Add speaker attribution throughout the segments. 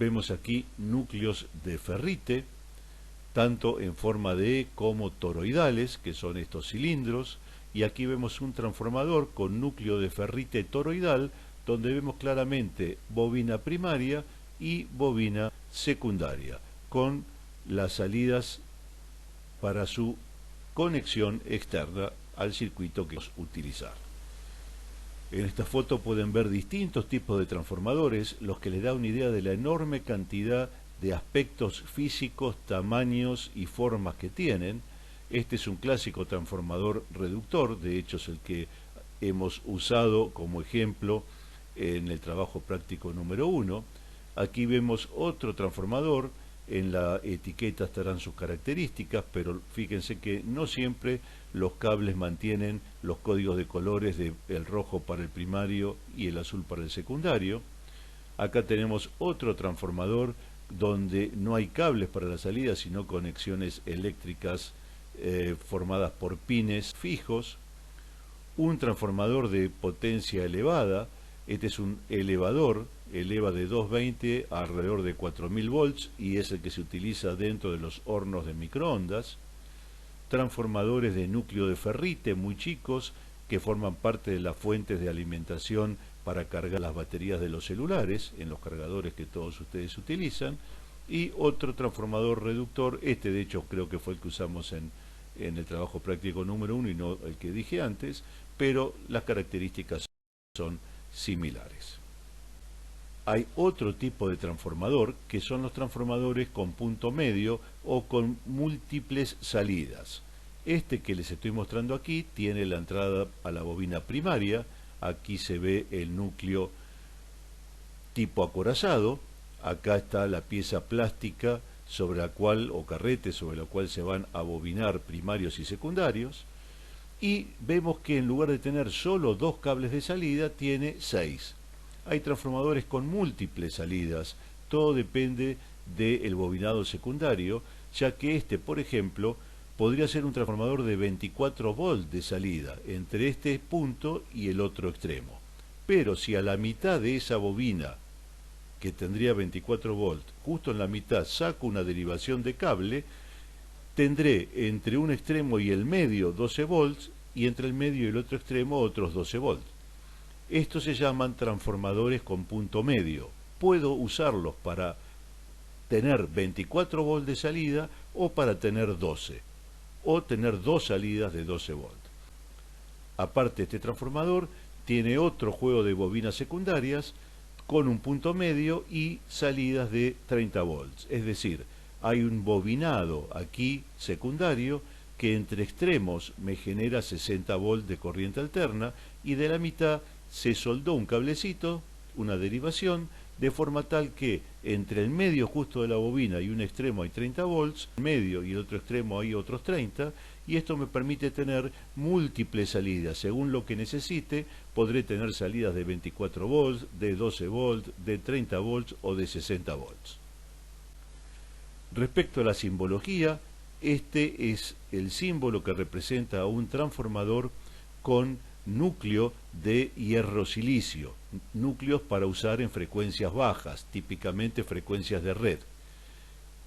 Speaker 1: Vemos aquí núcleos de ferrite, tanto en forma de E como toroidales, que son estos cilindros, y aquí vemos un transformador con núcleo de ferrite toroidal, donde vemos claramente bobina primaria y bobina secundaria, con las salidas para su conexión externa al circuito que vamos a utilizar. En esta foto pueden ver distintos tipos de transformadores, los que les da una idea de la enorme cantidad de aspectos físicos, tamaños y formas que tienen. Este es un clásico transformador reductor, de hecho es el que hemos usado como ejemplo en el trabajo práctico número 1. Aquí vemos otro transformador, en la etiqueta estarán sus características, pero fíjense que no siempre los cables mantienen los códigos de colores de el rojo para el primario y el azul para el secundario. Acá tenemos otro transformador donde no hay cables para la salida, sino conexiones eléctricas formadas por pines fijos. Un transformador de potencia elevada, este es un elevador, eleva de 220 a alrededor de 4000 volts y es el que se utiliza dentro de los hornos de microondas. Transformadores de núcleo de ferrite muy chicos que forman parte de las fuentes de alimentación para cargar las baterías de los celulares, en los cargadores que todos ustedes utilizan. Y otro transformador reductor, este de hecho creo que fue el que usamos en el trabajo práctico número 1 y no el que dije antes, pero las características son similares. Hay otro tipo de transformador que son los transformadores con punto medio o con múltiples salidas. Este que les estoy mostrando aquí tiene la entrada a la bobina primaria. Aquí se ve el núcleo tipo acorazado. Acá está la pieza plástica sobre la cual, o carrete sobre la cual se van a bobinar primarios y secundarios. Y vemos que en lugar de tener solo 2 cables de salida, tiene 6. Hay transformadores con múltiples salidas, todo depende del bobinado secundario, ya que este, por ejemplo, podría ser un transformador de 24 volts de salida, entre este punto y el otro extremo. Pero si a la mitad de esa bobina, que tendría 24 volts, justo en la mitad saco una derivación de cable, tendré entre un extremo y el medio 12 volts y entre el medio y el otro extremo otros 12 volts. Estos se llaman transformadores con punto medio. Puedo usarlos para tener 24 volts de salida o para tener 12, o tener 2 salidas de 12 volts. Aparte, este transformador tiene otro juego de bobinas secundarias con un punto medio y salidas de 30 volts. Es decir, hay un bobinado aquí secundario que entre extremos me genera 60 volts de corriente alterna y de la mitad se soldó un cablecito, una derivación, de forma tal que entre el medio justo de la bobina y un extremo hay 30 volts, en el medio y el otro extremo hay otros 30, y esto me permite tener múltiples salidas. Según lo que necesite, podré tener salidas de 24 volts, de 12 volts, de 30 volts o de 60 volts. Respecto a la simbología, este es el símbolo que representa a un transformador con núcleo de hierro silicio, núcleos para usar en frecuencias bajas, típicamente frecuencias de red.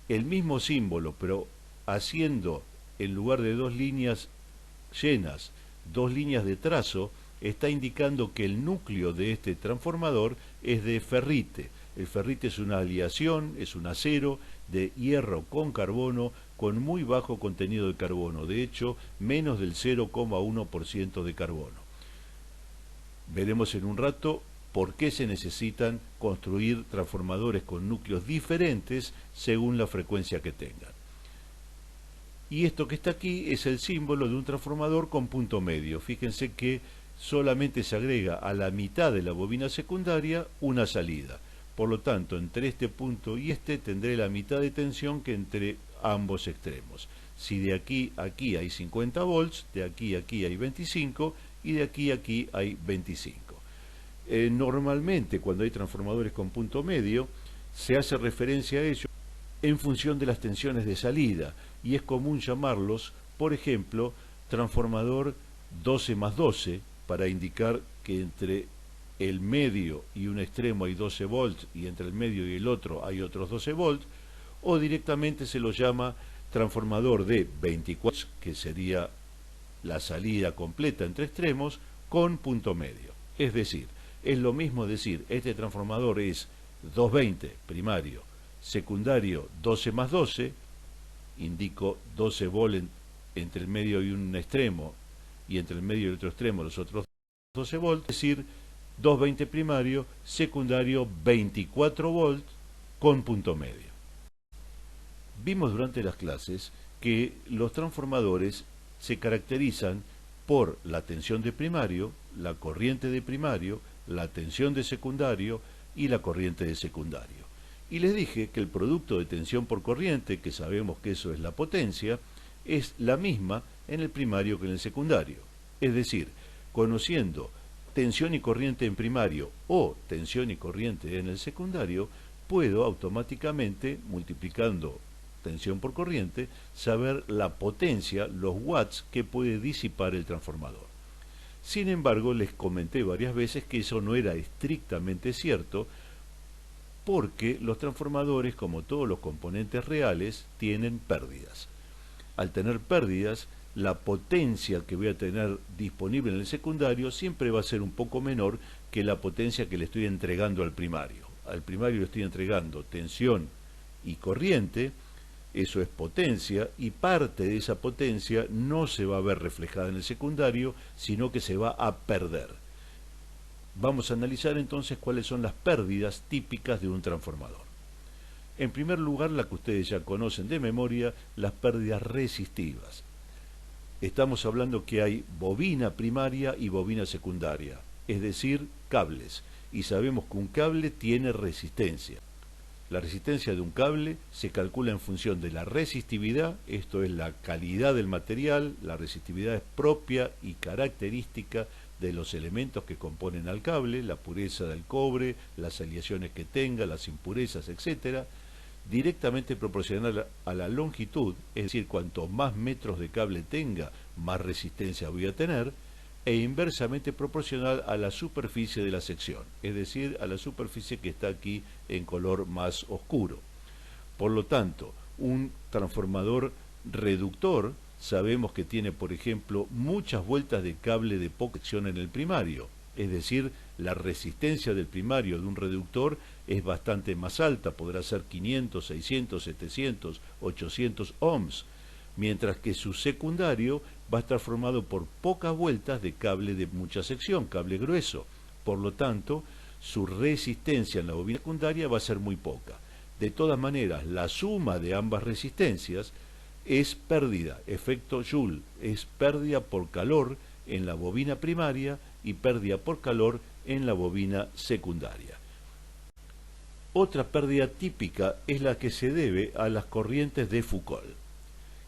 Speaker 1: El mismo símbolo, pero haciendo en lugar de 2 líneas llenas, 2 líneas de trazo, está indicando que el núcleo de este transformador es de ferrite. El ferrite es una aleación, es un acero de hierro con carbono con muy bajo contenido de carbono, de hecho menos del 0,1% de carbono. Veremos en un rato por qué se necesitan construir transformadores con núcleos diferentes según la frecuencia que tengan. Y esto que está aquí es el símbolo de un transformador con punto medio. Fíjense que solamente se agrega a la mitad de la bobina secundaria una salida. Por lo tanto, entre este punto y este tendré la mitad de tensión que entre ambos extremos. Si de aquí a aquí hay 50 volts, de aquí a aquí hay 25 y de aquí a aquí hay 25. Normalmente cuando hay transformadores con punto medio se hace referencia a ello en función de las tensiones de salida y es común llamarlos, por ejemplo, transformador 12 más 12 para indicar que entre el medio y un extremo hay 12 volts y entre el medio y el otro hay otros 12 volts, o directamente se lo llama transformador de 24, que sería la salida completa entre extremos, con punto medio. Es decir, es lo mismo decir, este transformador es 220 primario, secundario 12 más 12, indico 12 volts entre el medio y un extremo, y entre el medio y el otro extremo los otros 12 volts, es decir, 220 primario, secundario 24 volts con punto medio. Vimos durante las clases que los transformadores se caracterizan por la tensión de primario, la corriente de primario, la tensión de secundario y la corriente de secundario. Y les dije que el producto de tensión por corriente, que sabemos que eso es la potencia, es la misma en el primario que en el secundario. Es decir, conociendo tensión y corriente en primario o tensión y corriente en el secundario, puedo automáticamente, multiplicando tensión por corriente, saber la potencia, los watts que puede disipar el transformador. Sin embargo, les comenté varias veces que eso no era estrictamente cierto, porque los transformadores, como todos los componentes reales, tienen pérdidas. Al tener pérdidas, la potencia que voy a tener disponible en el secundario siempre va a ser un poco menor que la potencia que le estoy entregando al primario. Al primario le estoy entregando tensión y corriente, eso es potencia, y parte de esa potencia no se va a ver reflejada en el secundario, sino que se va a perder. Vamos a analizar entonces cuáles son las pérdidas típicas de un transformador. En primer lugar, la que ustedes ya conocen de memoria, las pérdidas resistivas. Estamos hablando que hay bobina primaria y bobina secundaria, es decir, cables, y sabemos que un cable tiene resistencia. La resistencia de un cable se calcula en función de la resistividad, esto es la calidad del material, la resistividad es propia y característica de los elementos que componen al cable, la pureza del cobre, las aleaciones que tenga, las impurezas, etc., directamente proporcional a la longitud, es decir, cuanto más metros de cable tenga, más resistencia voy a tener, e inversamente proporcional a la superficie de la sección, es decir, a la superficie que está aquí en color más oscuro. Por lo tanto, un transformador reductor sabemos que tiene, por ejemplo, muchas vueltas de cable de poca sección en el primario, es decir, la resistencia del primario de un reductor es bastante más alta, podrá ser 500, 600, 700, 800 ohms, mientras que su secundario va a estar formado por pocas vueltas de cable de mucha sección, cable grueso. Por lo tanto, su resistencia en la bobina secundaria va a ser muy poca. De todas maneras, la suma de ambas resistencias es pérdida, efecto Joule, es pérdida por calor en la bobina primaria y pérdida por calor en la bobina secundaria. Otra pérdida típica es la que se debe a las corrientes de Foucault.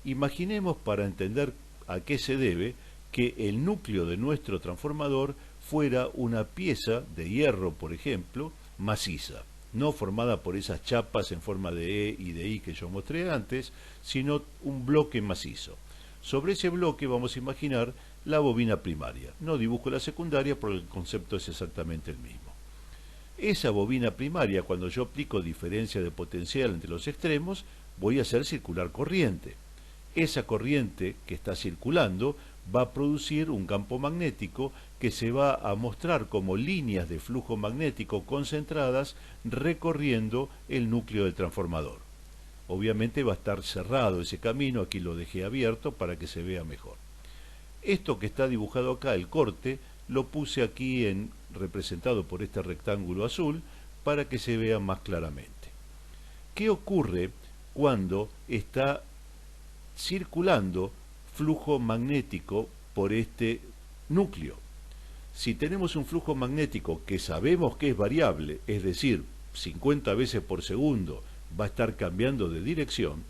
Speaker 1: Imaginemos, para entender a qué se debe, que el núcleo de nuestro transformador fuera una pieza de hierro, por ejemplo, maciza, no formada por esas chapas en forma de E y de I que yo mostré antes, sino un bloque macizo. Sobre ese bloque vamos a imaginar la bobina primaria. No dibujo la secundaria porque el concepto es exactamente el mismo. Esa bobina primaria, cuando yo aplico diferencia de potencial entre los extremos, voy a hacer circular corriente. Esa corriente que está circulando va a producir un campo magnético que se va a mostrar como líneas de flujo magnético concentradas recorriendo el núcleo del transformador. Obviamente va a estar cerrado ese camino, aquí lo dejé abierto para que se vea mejor. Esto que está dibujado acá, el corte, lo puse aquí representado por este rectángulo azul para que se vea más claramente. ¿Qué ocurre cuando está circulando flujo magnético por este núcleo? Si tenemos un flujo magnético que sabemos que es variable, es decir, 50 veces por segundo va a estar cambiando de dirección,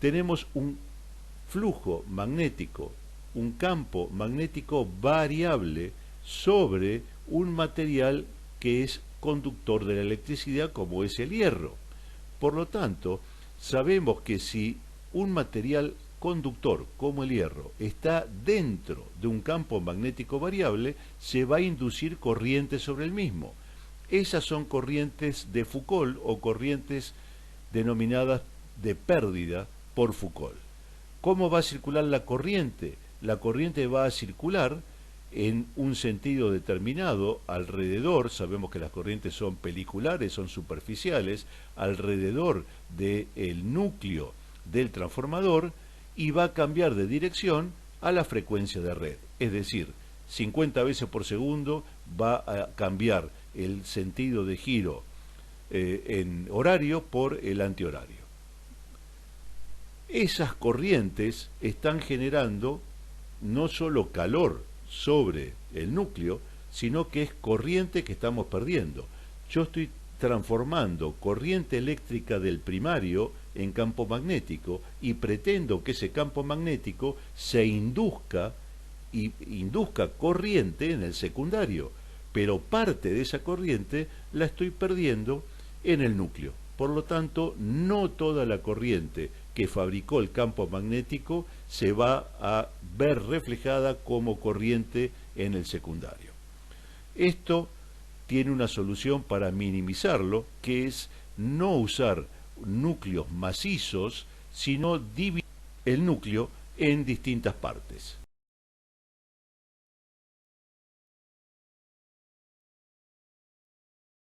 Speaker 1: tenemos un flujo magnético, un campo magnético variable sobre un material que es conductor de la electricidad como es el hierro. Por lo tanto, sabemos que si un material conductor, como el hierro, está dentro de un campo magnético variable, se va a inducir corriente sobre el mismo. Esas son corrientes de Foucault o corrientes denominadas de pérdida por Foucault. ¿Cómo va a circular la corriente? La corriente va a circular en un sentido determinado alrededor, sabemos que las corrientes son peliculares, son superficiales, alrededor del núcleo del transformador, y va a cambiar de dirección a la frecuencia de red. Es decir, 50 veces por segundo va a cambiar el sentido de giro en horario por el antihorario. Esas corrientes están generando no solo calor sobre el núcleo, sino que es corriente que estamos perdiendo. Yo estoy transformando corriente eléctrica del primario en campo magnético y pretendo que ese campo magnético se induzca corriente en el secundario, pero parte de esa corriente la estoy perdiendo en el núcleo. Por lo tanto, no toda la corriente que fabricó el campo magnético se va a ver reflejada como corriente en el secundario. Esto tiene una solución para minimizarlo, que es no usar núcleos macizos, sino dividir el núcleo en distintas partes.